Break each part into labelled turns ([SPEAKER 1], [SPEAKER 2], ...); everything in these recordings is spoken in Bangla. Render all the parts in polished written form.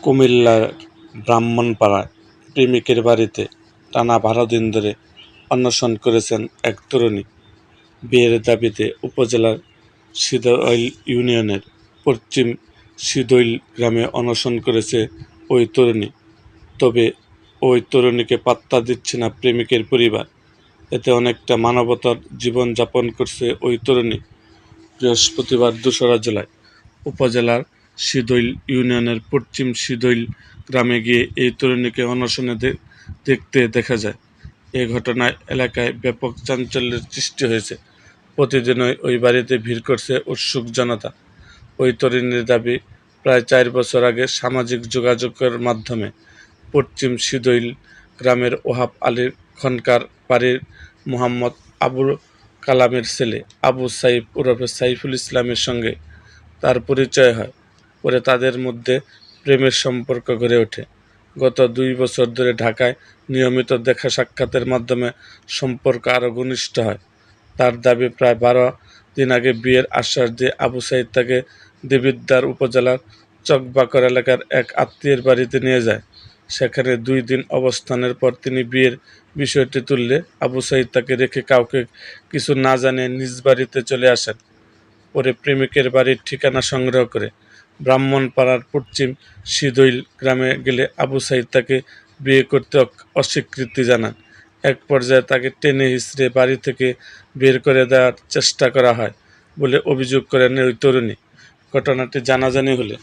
[SPEAKER 1] কুমিল্লার ব্রাহ্মণপাড়ায় প্রেমিকের বাড়িতে টানা ১২ দিন ধরে অনশন করেছেন এক তরুণী। বিয়ের দাবিতে উপজেলার সিদইল ইউনিয়নের পশ্চিম সিদইল গ্রামে অনশন করেছে ওই তরুণী। তবে ওই তরুণীকে পাত্তা দিচ্ছে না প্রেমিকের পরিবার। এতে অনেকটা মানবতার জীবনযাপন করছে ওই তরুণী। বৃহস্পতিবার ২রা জুলাই উপজেলার সিদইল ইউনিয়নের পশ্চিম সিদইল গ্রামে গিয়ে এই তরুণীকে অনশনে দেখতে দেখা যায়। এ ঘটনায় এলাকায় ব্যাপক চাঞ্চল্যের সৃষ্টি হয়েছে। প্রতিদিনই ওই বাড়িতে ভিড় করছে উৎসুক জনতা। ওই তরুণীর দাবি, প্রায় ৪ বছর আগে সামাজিক যোগাযোগের মাধ্যমে পশ্চিম সিদইল গ্রামের ওহাব আলীর খনকার বাড়ির মোহাম্মদ আবুল কালামের ছেলে আবু সাইফ ওরফে সাইফুল ইসলামের সঙ্গে তার পরিচয় হয়। পরে তাদের মধ্যে প্রেমের সম্পর্ক গড়ে ওঠে। গত ২ বছর ধরে ঢাকায় নিয়মিত দেখা সাক্ষাতের মাধ্যমে সম্পর্ক আরও ঘনিষ্ঠ হয়। তার দাবি, প্রায় ১২ দিন আগে বিয়ের আশ্বাস দিয়ে আবু সাইদ তাকে দেবিদ্বার উপজেলার চকবাকর এলাকার এক আত্মীয়ের বাড়িতে নিয়ে যায়। সেখানে ২ দিন অবস্থানের পর তিনি বিয়ের বিষয়টি তুললে আবু সাইদ তাকে রেখে কাউকে কিছু না জানিয়ে নিজ বাড়িতে চলে আসেন। পরে প্রেমিকের বাড়ির ঠিকানা সংগ্রহ করে ব্রাহ্মণপাড়ার পশ্চিম সিদইল গ্রামে গেলে আবু সাইদ তাকে বিয়ে করতে অস্বীকৃতি জানান। এক পর্যায়ে তাকে টেনে হিঁচড়ে বাড়ি থেকে বের করে দেওয়ার চেষ্টা করা হয় বলে অভিযোগ করেন ওই তরুণী। ঘটনাটি জানাজানি হলে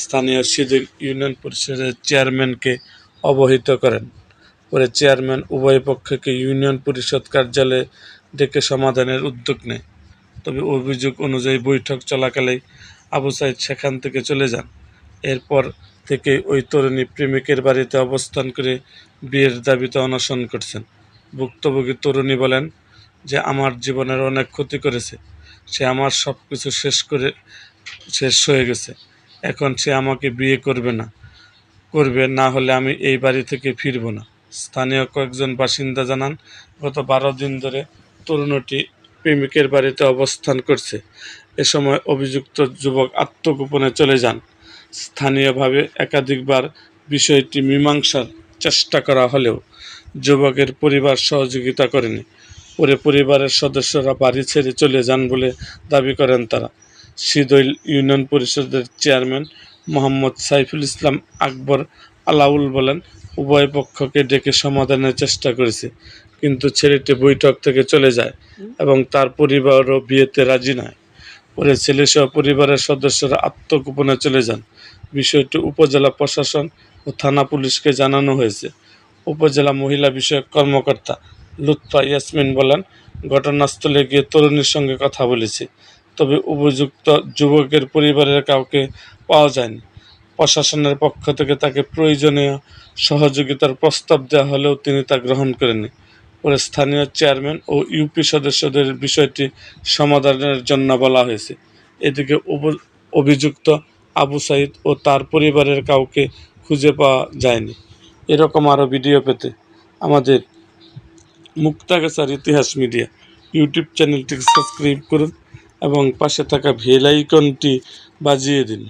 [SPEAKER 1] স্থানীয় সিদইল ইউনিয়ন পরিষদের চেয়ারম্যানকে অবহিত করেন। পরে চেয়ারম্যান উভয় পক্ষকে ইউনিয়ন পরিষদ কার্যালয়ে ডেকে সমাধানের উদ্যোগ নেয়। তবে অভিযোগ অনুযায়ী বৈঠক চলাকালেই আবু সাইদ সেখান থেকে চলে যান। এরপর থেকে ওই তরুণী প্রেমিকের বাড়িতে অবস্থান করে বিয়ের দাবিতে অনশন করছেন। ভুক্তভোগী তরুণী বলেন যে, আমার জীবনের অনেক ক্ষতি করেছে। সে আমার সব কিছু শেষ হয়ে গেছে। এখন সে আমাকে বিয়ে করবে না হলে আমি এই বাড়ি থেকে ফিরব না। স্থানীয় কয়েকজন বাসিন্দা জানান, গত ১২ দিন ধরে তরুণীটি প্রেমিকের বাড়িতে অবস্থান করছে। এ সময় অভিযুক্ত যুবক আত্মগোপনে চলে যান। স্থানীয়ভাবে একাধিকবার বিষয়টি মীমাংসার চেষ্টা করা হলেও যুবকের পরিবার সহযোগিতা করেনি। পরে পরিবারের সদস্যরা বাড়ি ছেড়ে চলে যান বলে দাবি করেন তারা। সিদইল ইউনিয়ন পরিষদের চেয়ারম্যান মোহাম্মদ সাইফুল ইসলাম আকবর আলাউল বলেন, উভয় পক্ষকে ডেকে সমাধানের চেষ্টা করেছে, কিন্তু ছেলেটি বৈঠক থেকে চলে যায় এবং তার পরিবারও বিয়েতে রাজি নয়। পরে ছেলেসহ পরিবারের সদস্যরা আত্মগোপনে চলে যান। বিষয়টি উপজেলা প্রশাসন ও থানা পুলিশকে জানানো হয়েছে। উপজেলা মহিলা বিষয়ক কর্মকর্তা লুৎফা ইয়াসমিন বলেন, ঘটনাস্থলে গিয়ে তরুণীর সঙ্গে কথা বলেছি, তবে অভিযুক্ত যুবকের পরিবারের কাউকে পাওয়া যায়নি। প্রশাসনের পক্ষ থেকে তাকে প্রয়োজনীয় সহযোগিতার প্রস্তাব দেওয়া হলেও তিনি তা গ্রহণ করেননি। পরে স্থানীয় চেয়ারম্যান ও ইউপি সদস্যদের বিষয়টি সমাধানের জন্য বলা হয়েছে। এদিকে অভিযুক্ত আবু সাইদ ও তার পরিবারের কাউকে খুঁজে পাওয়া যায়নি। এরকম আরও ভিডিও পেতে আমাদের মুক্তাগাছার ইতিহাস মিডিয়া ইউটিউব চ্যানেলটিকে সাবস্ক্রাইব করুন এবং পাশে থাকা বেল আইকনটি বাজিয়ে দিন।